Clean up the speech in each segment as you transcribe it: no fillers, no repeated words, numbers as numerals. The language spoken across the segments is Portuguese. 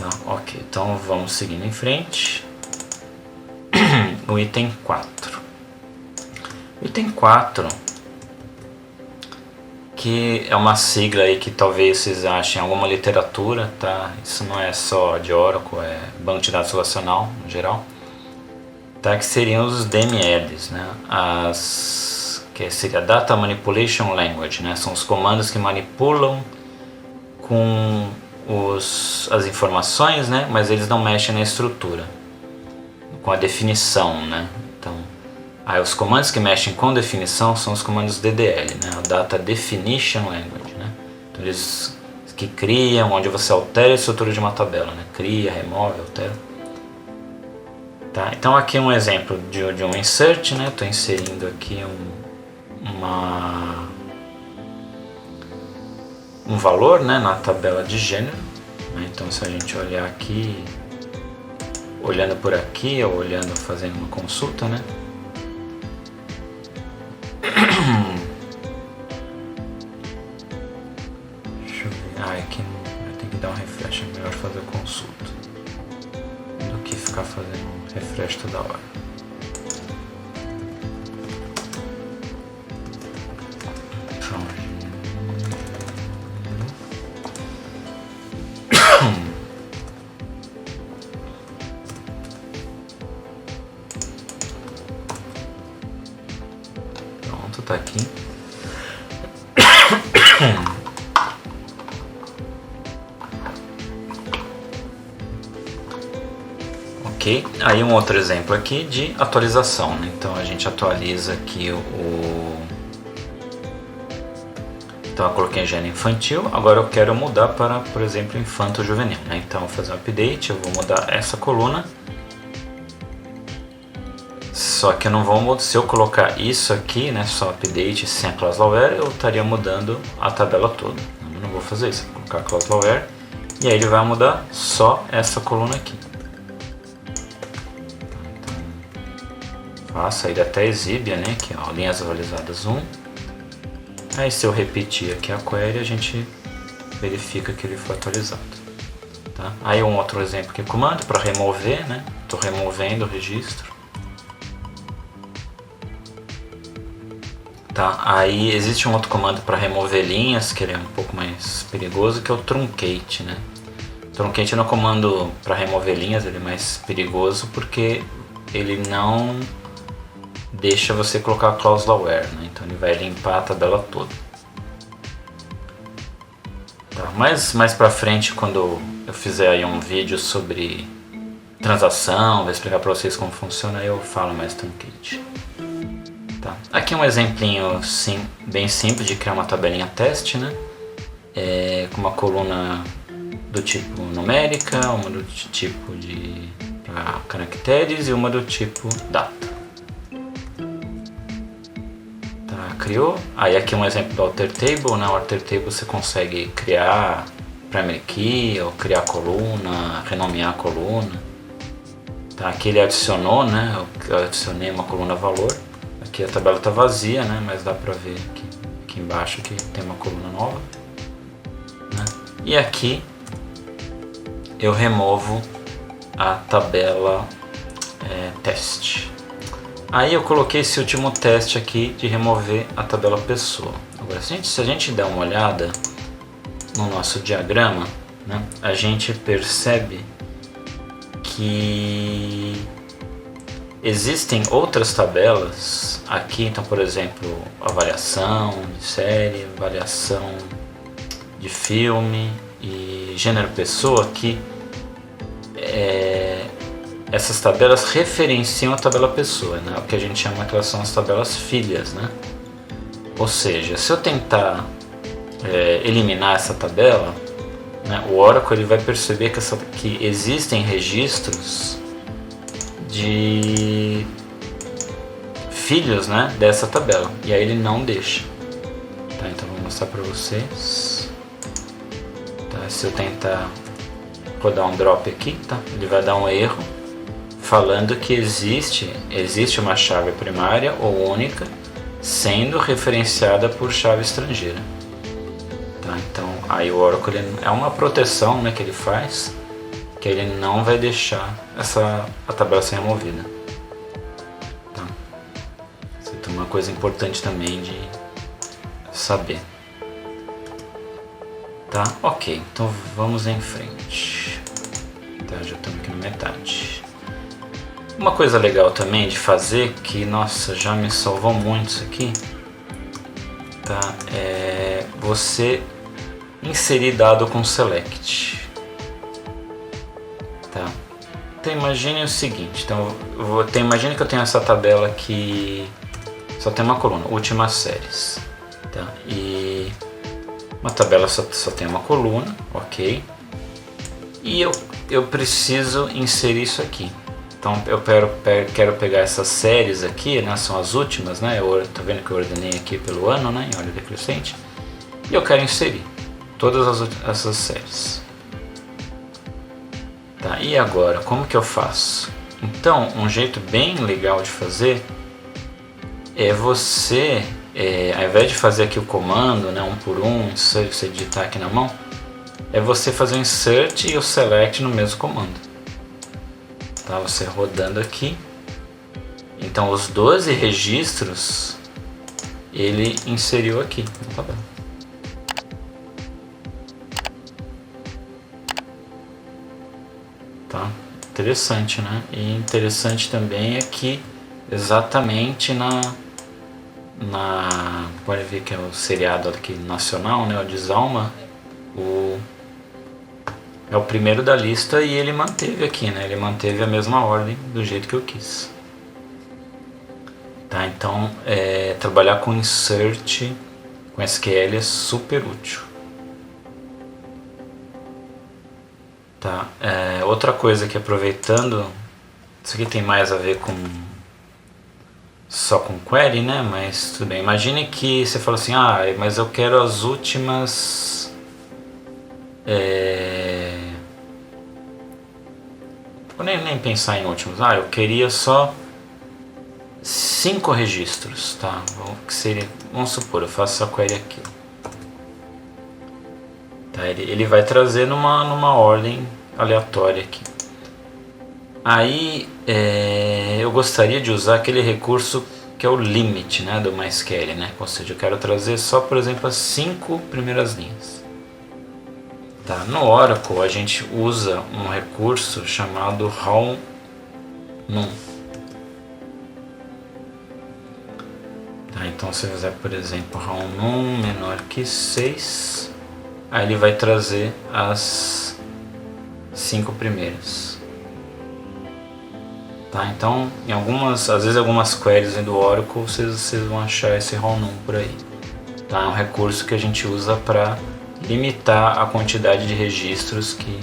Tá, ok, então vamos seguindo em frente. O item 4. O item 4, que é uma sigla aí que talvez vocês achem em alguma literatura, tá? Isso não é só de Oracle, é banco de dados relacional no geral, tá? Que seriam os DMLs, né? Que seria Data Manipulation Language, né? São os comandos que manipulam com as informações, né? Mas eles não mexem na estrutura, com a definição, né? Então, os comandos que mexem com definição são os comandos DDL, né? O Data Definition Language, né? Então, eles que criam, onde você altera a estrutura de uma tabela, né? Cria, remove, altera. Tá? Então, aqui um exemplo de um insert, né? Estou inserindo aqui um valor, né? Na tabela de gênero, né? Então, se a gente olhar aqui, olhando por aqui ou olhando, fazendo uma consulta, né? Deixa eu ver. Aqui tem que dar um refresh, é melhor fazer consulta do que ficar fazendo um refresh toda hora. Pronto, tá aqui. Ok, aí um outro exemplo aqui de atualização, né? Então a gente atualiza aqui então eu coloquei gênero infantil, agora eu quero mudar para, por exemplo, infanto juvenil, né? Então eu vou fazer um update, eu vou mudar essa coluna. Só que eu não vou, se eu colocar isso aqui, né, só update sem a clause Laware, eu estaria mudando a tabela toda. Eu não vou fazer isso, vou colocar a clause Laware e aí ele vai mudar só essa coluna aqui. Então, faço, ele até exibe, né, aqui ó, linhas atualizadas 1. Aí se eu repetir aqui a query, a gente verifica que ele foi atualizado. Tá? Aí um outro exemplo aqui, comando para remover, né, estou removendo o registro. Tá, aí existe um outro comando para remover linhas, que ele é um pouco mais perigoso, que é o truncate, né? Truncate no comando para remover linhas, ele é mais perigoso porque ele não deixa você colocar a clause Laware, né? Então ele vai limpar a tabela toda. Tá, mas mais para frente, quando eu fizer aí um vídeo sobre transação, vou explicar para vocês como funciona, eu falo mais truncate. Tá. Aqui um exemplinho bem simples de criar uma tabelinha teste, né? Com uma coluna do tipo numérica, uma do tipo de caracteres e uma do tipo data. Tá, criou. Aí aqui um exemplo do alter table, né? O alter table você consegue criar primary key ou criar coluna, renomear a coluna. Tá, aqui ele adicionou, né? Eu adicionei uma coluna valor. Aqui a tabela está vazia, né? Mas dá para ver aqui embaixo que tem uma coluna nova, né? E aqui eu removo a tabela teste. Aí eu coloquei esse último teste aqui de remover a tabela pessoa. Agora, se a gente der uma olhada no nosso diagrama, né, a gente percebe que existem outras tabelas aqui, então por exemplo, avaliação de série, avaliação de filme e gênero pessoa, que essas tabelas referenciam a tabela pessoa, né? O que a gente chama que elas são as tabelas filhas, né? Ou seja, se eu tentar eliminar essa tabela, né, o Oracle ele vai perceber que existem registros de filhos, né, dessa tabela, e aí ele não deixa. Tá, então vou mostrar para vocês. Tá, se eu tentar rodar um drop aqui, tá, ele vai dar um erro falando que existe uma chave primária ou única sendo referenciada por chave estrangeira. Tá, então aí o Oracle é uma proteção, né, que ele faz, que ele não vai deixar a tabela ser removida. Tá? Isso é uma coisa importante também de saber. Tá? Ok, então vamos em frente. Tá, já estamos aqui na metade. Uma coisa legal também de fazer, que nossa, já me salvou muito isso aqui, tá? É você inserir dado com select. Tá? Então imagine o seguinte, imagine que eu tenho essa tabela aqui, só tem uma coluna, últimas séries, tá? E uma tabela só tem uma coluna, ok? E eu preciso inserir isso aqui. Então eu quero pegar essas séries aqui, né? São as últimas, né? Tá vendo que eu ordenei aqui pelo ano, né? Em ordem decrescente. E eu quero inserir todas essas séries. Tá? E agora, como que eu faço? Então, um jeito bem legal de fazer é você, ao invés de fazer aqui o comando, né, um por um, você digitar aqui na mão, é você fazer o insert e o select no mesmo comando. Tá? Você rodando aqui. Então, os 12 registros ele inseriu aqui na tabela. Tá? Interessante, né? E interessante também é que exatamente pode ver que é o seriado aqui nacional, né? O Desalma, é o primeiro da lista e ele manteve aqui, né? Ele manteve a mesma ordem do jeito que eu quis. Tá? Então, trabalhar com insert com SQL é super útil. Tá? Outra coisa que, aproveitando, isso aqui tem mais a ver com só com query, né? Mas tudo bem. Imagine que você fala assim, mas eu quero as últimas vou nem pensar em últimos. Eu queria só 5 registros, tá? Vamos supor, eu faço essa query aqui. Tá? Ele vai trazer numa ordem aleatória aqui. Aí eu gostaria de usar aquele recurso que é o limit, né, do MySQL, né? Ou seja, eu quero trazer só, por exemplo, as 5 primeiras linhas. Tá? No Oracle a gente usa um recurso chamado row num. Tá? Então se eu fizer, por exemplo, row num menor que 6, aí ele vai trazer as 5 primeiras. Tá? Então, às vezes algumas queries do Oracle vocês vão achar esse row num por aí. Tá? É um recurso que a gente usa para limitar a quantidade de registros que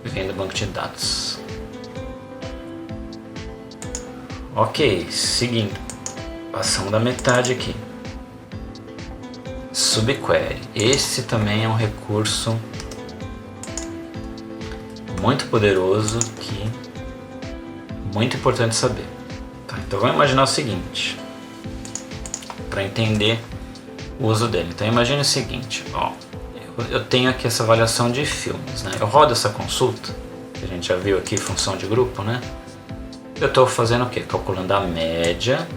vem do banco de dados. Ok, seguindo, passamos da metade aqui. Subquery. Esse também é um recurso muito poderoso que é muito importante saber. Tá, então vamos imaginar o seguinte, para entender o uso dele. Então imagine o seguinte, eu tenho aqui essa avaliação de filmes, né? Eu rodo essa consulta, que a gente já viu aqui, função de grupo, né? Eu estou fazendo o quê? Calculando a média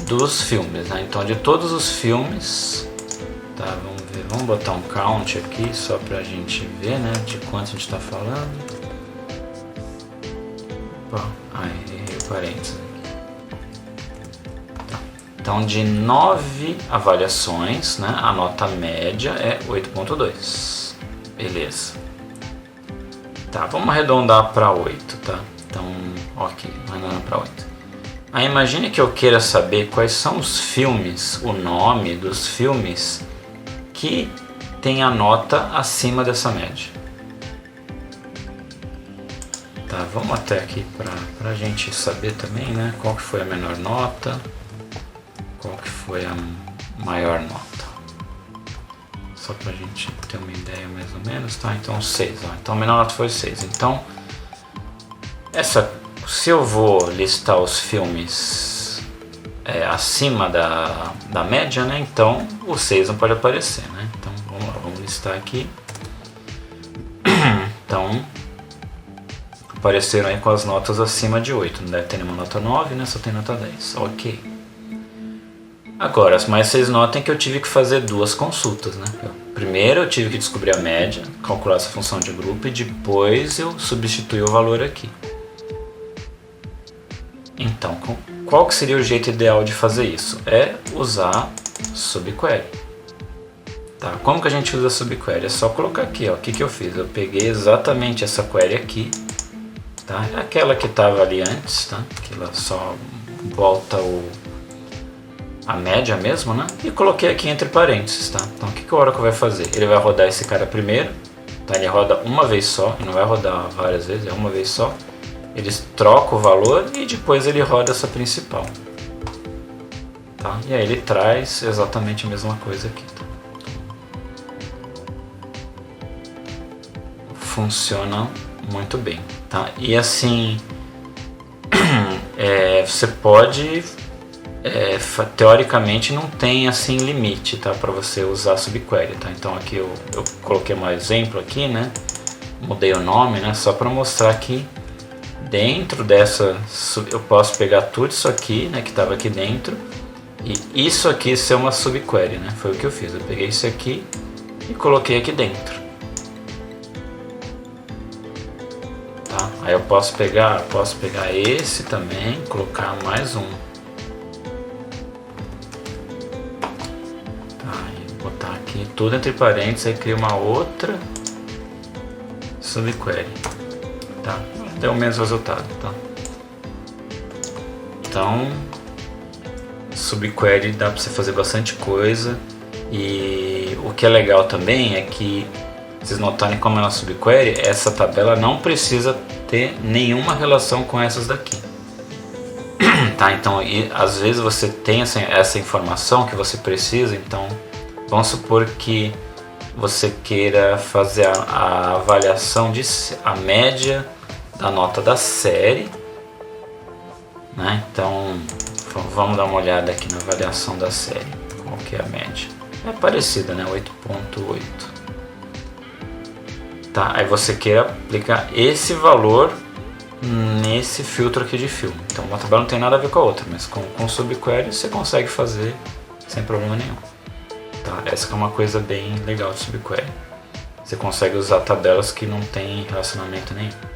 dos filmes, né? Então de todos os filmes, tá? Vamos botar um count aqui só pra gente ver, né? De quanto a gente está falando. Opa, errei o parênteses aqui. Tá. Então de 9 avaliações, né? A nota média é 8.2. Beleza. Tá, vamos arredondar para 8, tá? Então, ok, arredondando para 8. Aí imagine que eu queira saber quais são os filmes, o nome dos filmes que tem a nota acima dessa média. Tá, vamos até aqui para a gente saber também, né? Qual que foi a menor nota, qual que foi a maior nota. Só para a gente ter uma ideia mais ou menos, tá? Então 6, então a menor nota foi 6. Então, se eu vou listar os filmes acima da média, né? Então o 6 não pode aparecer, né? Então vamos lá, vamos listar aqui. Então, apareceram aí com as notas acima de 8. Não deve ter nenhuma nota 9, né? Só tem nota 10. Ok. Agora, mas vocês notem que eu tive que fazer duas consultas, né? Primeiro eu tive que descobrir a média, calcular essa função de grupo e depois eu substituí o valor aqui. Então, qual que seria o jeito ideal de fazer isso? É usar subquery. Tá? Como que a gente usa subquery? É só colocar aqui, ó. O que que eu fiz? Eu peguei exatamente essa query aqui, tá? Aquela que estava ali antes, tá? Que ela só volta a média mesmo, né? E coloquei aqui entre parênteses, tá? Então o que o Oracle vai fazer? Ele vai rodar esse cara primeiro, tá? Ele roda uma vez só, e não vai rodar várias vezes, é uma vez só. Ele troca o valor e depois ele roda essa principal, tá? E aí ele traz exatamente a mesma coisa aqui, tá? Funciona muito bem, tá? E assim, você pode, teoricamente não tem assim limite, tá? Para você usar subquery, tá? Então aqui eu coloquei um exemplo aqui, né? Mudei o nome, né? Só para mostrar que dentro dessa eu posso pegar tudo isso aqui, né? Que estava aqui dentro e isso aqui ser uma subquery, né? Foi o que eu fiz. Eu peguei isso aqui e coloquei aqui dentro. Tá? Aí eu posso pegar esse também, colocar mais um. Tá, e botar aqui tudo entre parênteses, aí cria uma outra subquery. Tá? Deu o mesmo resultado, tá? Então, subquery dá para você fazer bastante coisa e o que é legal também é que vocês notarem como é uma subquery, essa tabela não precisa ter nenhuma relação com essas daqui. Tá? Então, às vezes você tem essa informação que você precisa, então vamos supor que você queira fazer a avaliação a média da nota da série, né? Então vamos dar uma olhada aqui na avaliação da série, qual que é a média? É parecida, né? 8.8. Tá? Aí você queira aplicar esse valor nesse filtro aqui de filme. Então uma tabela não tem nada a ver com a outra, mas com subquery você consegue fazer sem problema nenhum. Tá? Essa é uma coisa bem legal de subquery. Você consegue usar tabelas que não tem relacionamento nenhum.